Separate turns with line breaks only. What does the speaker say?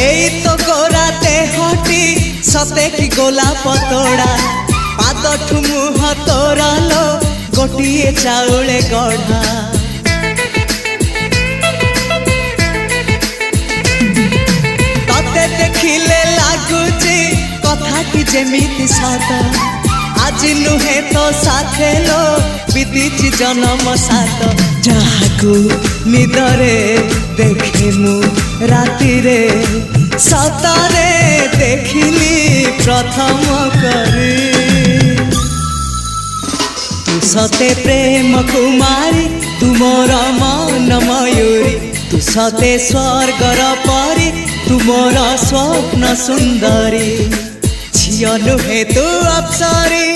एई तो गोरा देहटी सते कि गोलाप तोड़ा पाद मुह तोरा लो गोटिए चाउले गढ़ा तते देखिले लागुची कथाटी जेमिति सत आज नुहे तो साथे लो बीतीची जन्म सात जहाकू निदरे देखे मु राति रे सतरे देखिली प्रथम करी तू सते प्रेम कुमारी तू मोर मन मयूरी तू सते स्वर्गर परी तू मोर स्वप्न सुंदरी झियो नुहे तू अप्सरी।